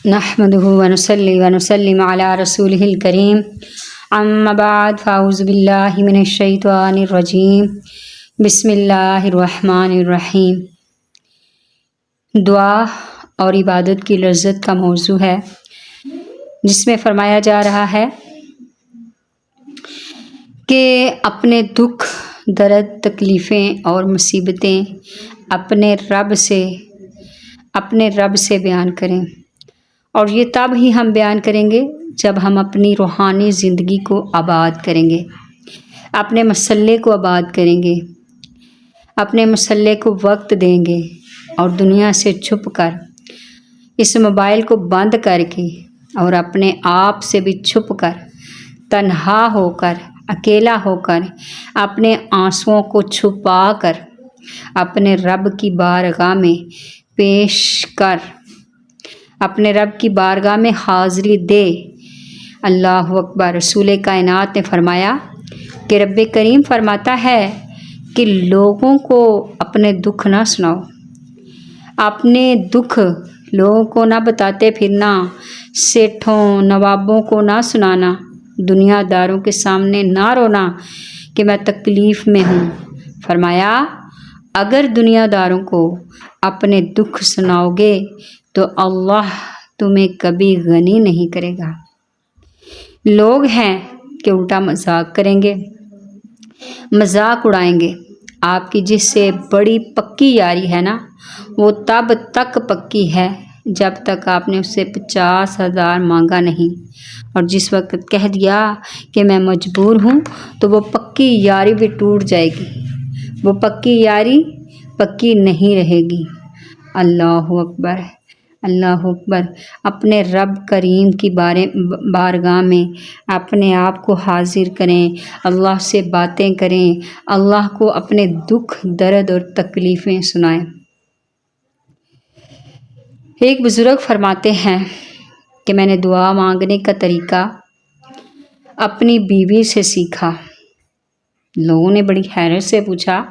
نحمده ونصلي ونسلم على رسوله الكريم اما بعد فاعوذ باللہ من الشیطان الرجیم بسم اللہ الرحمن الرحیم۔ دعا اور عبادت کی لذت کا موضوع ہے، جس میں فرمایا جا رہا ہے کہ اپنے دکھ، درد، تکلیفیں اور مصیبتیں اپنے رب سے بیان کریں، اور یہ تب ہی ہم بیان کریں گے جب ہم اپنی روحانی زندگی کو آباد کریں گے، اپنے مسئلے کو آباد کریں گے، اپنے مسئلے کو وقت دیں گے، اور دنیا سے چھپ کر، اس موبائل کو بند کر کے اور اپنے آپ سے بھی چھپ کر، تنہا ہو کر، اکیلا ہو کر، اپنے آنسوؤں کو چھپا کر اپنے رب کی بارگاہ میں پیش کر، اپنے رب کی بارگاہ میں حاضری دے۔ اللہ اکبر۔ رسول کائنات نے فرمایا کہ رب کریم فرماتا ہے کہ لوگوں کو اپنے دکھ نہ سناؤ، اپنے دکھ لوگوں کو نہ بتاتے پھرنا، سیٹھوں نوابوں کو نہ سنانا، دنیا داروں کے سامنے نہ رونا کہ میں تکلیف میں ہوں۔ فرمایا اگر دنیا داروں کو اپنے دکھ سناؤ گے تو اللہ تمہیں کبھی غنی نہیں کرے گا۔ لوگ ہیں کہ الٹا مذاق کریں گے، مذاق اڑائیں گے۔ آپ کی جس سے بڑی پکی یاری ہے نا، وہ تب تک پکی ہے جب تک آپ نے اس سے 50,000 مانگا نہیں، اور جس وقت کہہ دیا کہ میں مجبور ہوں تو وہ پکی یاری بھی ٹوٹ جائے گی، وہ پکی یاری پکی نہیں رہے گی۔ اللہ اکبر، اللہ اکبر۔ اپنے رب کریم کی بارگاہ میں اپنے آپ کو حاضر کریں، اللہ سے باتیں کریں، اللہ کو اپنے دکھ، درد اور تکلیفیں سنائیں۔ ایک بزرگ فرماتے ہیں کہ میں نے دعا مانگنے کا طریقہ اپنی بیوی سے سیکھا۔ لوگوں نے بڑی حیرت سے پوچھا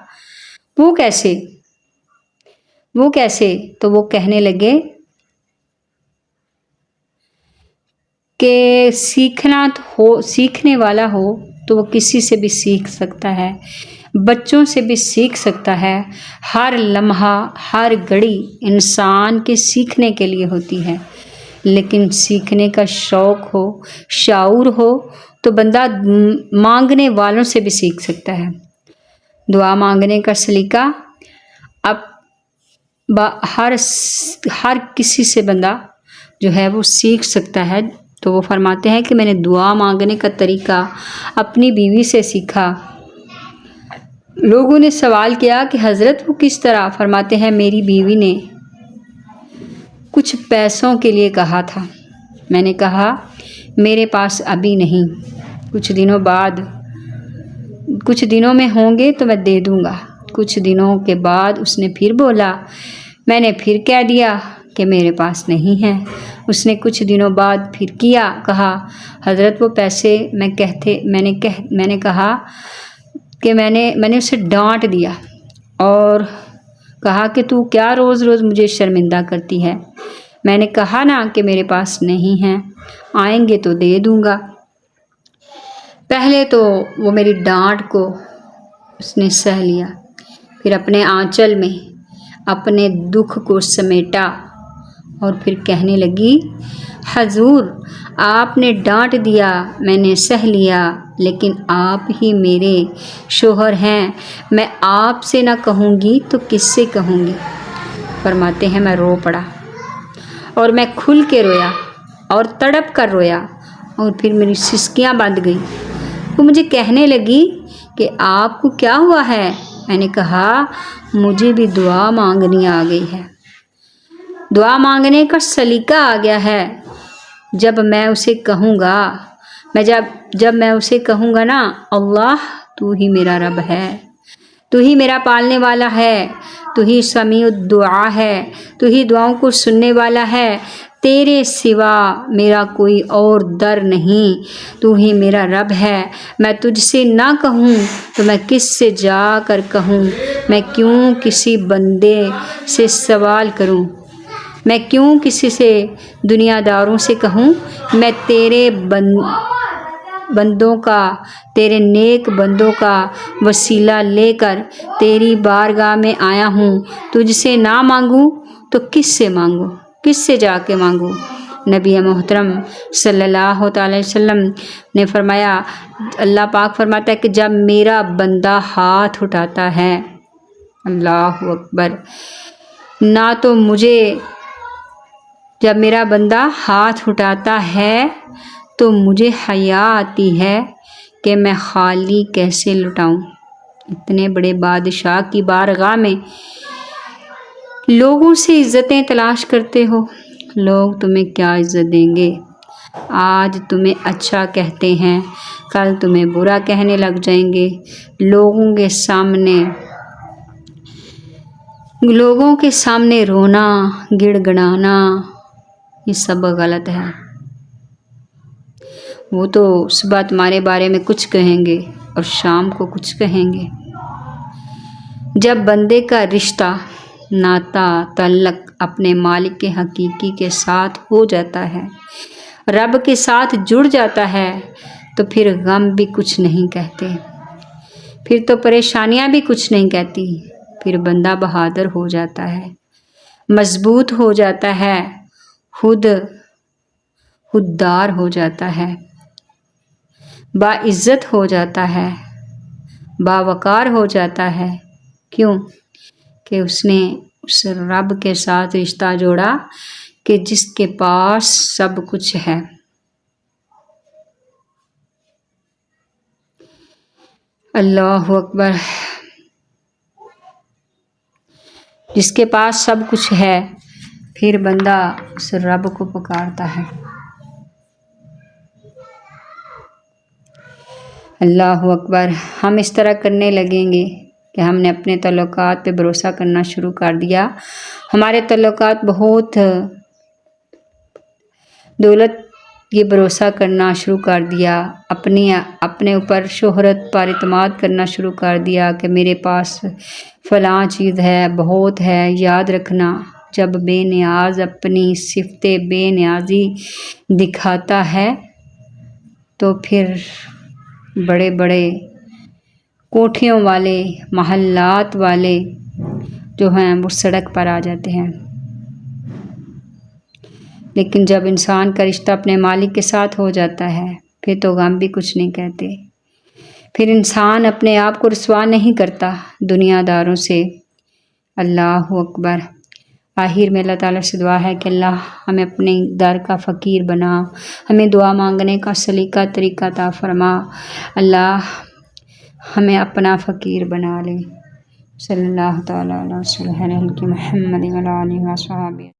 وہ کیسے؟ تو وہ کہنے لگے کہ سیکھنے والا ہو تو وہ کسی سے بھی سیکھ سکتا ہے، بچوں سے بھی سیکھ سکتا ہے۔ ہر لمحہ، ہر گھڑی انسان کے سیکھنے کے لیے ہوتی ہے، لیکن سیکھنے کا شوق ہو، شعور ہو تو بندہ مانگنے والوں سے بھی سیکھ سکتا ہے۔ دعا مانگنے کا سلیقہ اب ہر کسی سے بندہ جو ہے وہ سیکھ سکتا ہے۔ تو وہ فرماتے ہیں کہ میں نے دعا مانگنے کا طریقہ اپنی بیوی سے سیکھا۔ لوگوں نے سوال کیا کہ حضرت وہ کس طرح؟ فرماتے ہیں میری بیوی نے کچھ پیسوں کے لیے کہا تھا، میں نے کہا میرے پاس ابھی نہیں، کچھ دنوں میں ہوں گے تو میں دے دوں گا۔ کچھ دنوں کے بعد اس نے پھر بولا، میں نے پھر کہہ دیا کہ میرے پاس نہیں ہے۔ اس نے کچھ دنوں بعد پھر کہا حضرت وہ پیسے میں نے کہا کہ میں نے اسے ڈانٹ دیا اور کہا کہ تو کیا روز روز مجھے شرمندہ کرتی ہے؟ میں نے کہا نا کہ میرے پاس نہیں ہے، آئیں گے تو دے دوں گا۔ پہلے تو وہ میری ڈانٹ کو اس نے سہ لیا، پھر اپنے آنچل میں اپنے دکھ کو سمیٹا اور پھر کہنے لگی حضور آپ نے ڈانٹ دیا، میں نے سہ لیا، لیکن آپ ہی میرے شوہر ہیں، میں آپ سے نہ کہوں گی تو کس سے کہوں گی؟ فرماتے ہیں میں رو پڑا اور میں کھل کے رویا اور تڑپ کر رویا، اور پھر میری سسکیاں بند گئیں۔ وہ مجھے کہنے لگی کہ آپ کو کیا ہوا ہے؟ میں نے کہا مجھے بھی دعا مانگنی آ گئی ہے، دعا مانگنے کا سلیقہ آ گیا ہے۔ جب میں اسے کہوں گا نا اللہ تو ہی میرا رب ہے، تو ہی میرا پالنے والا ہے، تو ہی سمیع الدعا ہے، تو ہی دعاؤں کو سننے والا ہے، تیرے سوا میرا کوئی اور در نہیں، تو ہی میرا رب ہے، میں تجھ سے نہ کہوں تو میں کس سے جا کر کہوں، میں کیوں کسی بندے سے سوال کروں؟ میں کیوں کسی سے دنیا داروں سے کہوں میں تیرے بندوں کا، تیرے نیک بندوں کا وسیلہ لے کر تیری بارگاہ میں آیا ہوں، تجھ سے نہ مانگوں تو کس سے مانگوں، کس سے جا کے مانگوں؟ نبی محترم صلی اللہ تعالی وسلم نے فرمایا، اللہ پاک فرماتا ہے کہ جب میرا بندہ ہاتھ اٹھاتا ہے، اللہ اکبر، نہ تو مجھے، جب میرا بندہ ہاتھ اٹھاتا ہے تو مجھے حیا آتی ہے کہ میں خالی کیسے لٹاؤں۔ اتنے بڑے بادشاہ کی بارگاہ میں لوگوں سے عزتیں تلاش کرتے ہو، لوگ تمہیں کیا عزت دیں گے؟ آج تمہیں اچھا کہتے ہیں، کل تمہیں برا کہنے لگ جائیں گے۔ لوگوں کے سامنے رونا، گڑ گڑانا، یہ سب غلط ہے۔ وہ تو صبح تمہارے بارے میں کچھ کہیں گے اور شام کو کچھ کہیں گے۔ جب بندے کا رشتہ، ناتا، تعلق اپنے مالک کے حقیقی کے ساتھ ہو جاتا ہے، رب کے ساتھ جڑ جاتا ہے، تو پھر غم بھی کچھ نہیں کہتے، پھر تو پریشانیاں بھی کچھ نہیں کہتی، پھر بندہ بہادر ہو جاتا ہے، مضبوط ہو جاتا ہے، خوددار ہو جاتا ہے، باعزت ہو جاتا ہے، باوقار ہو جاتا ہے۔ کیوں؟ کہ اس نے اس رب کے ساتھ رشتہ جوڑا کہ جس کے پاس سب کچھ ہے۔ اللہ اکبر، جس کے پاس سب کچھ ہے، پھر بندہ اس رب کو پکارتا ہے۔ اللہ اکبر، ہم اس طرح کرنے لگیں گے کہ ہم نے اپنے تعلقات پہ بھروسہ کرنا شروع کر دیا، ہمارے تعلقات بہت دولت یہ بھروسہ کرنا شروع کر دیا، اپنے اوپر شہرت پر اعتماد کرنا شروع کر دیا کہ میرے پاس فلاں چیز ہے، بہت ہے۔ یاد رکھنا، جب بے نیاز اپنی صفت بے نیازی دکھاتا ہے تو پھر بڑے بڑے کوٹھیوں والے، محلات والے جو ہیں وہ سڑک پر آ جاتے ہیں۔ لیکن جب انسان کا رشتہ اپنے مالک کے ساتھ ہو جاتا ہے، پھر تو غم بھی کچھ نہیں کہتے، پھر انسان اپنے آپ کو رسوا نہیں کرتا دنیا داروں سے۔ اللہ اکبر۔ آخر میں اللہ تعالیٰ سے دعا ہے کہ اللہ ہمیں اپنے در کا فقیر بنا، ہمیں دعا مانگنے کا سلیقہ طریقہ عطا فرما، اللہ ہمیں اپنا فقیر بنا لے۔ صلی اللہ تعالیٰ علیہ وسلم محمد وعلی آلہ وصحبہ۔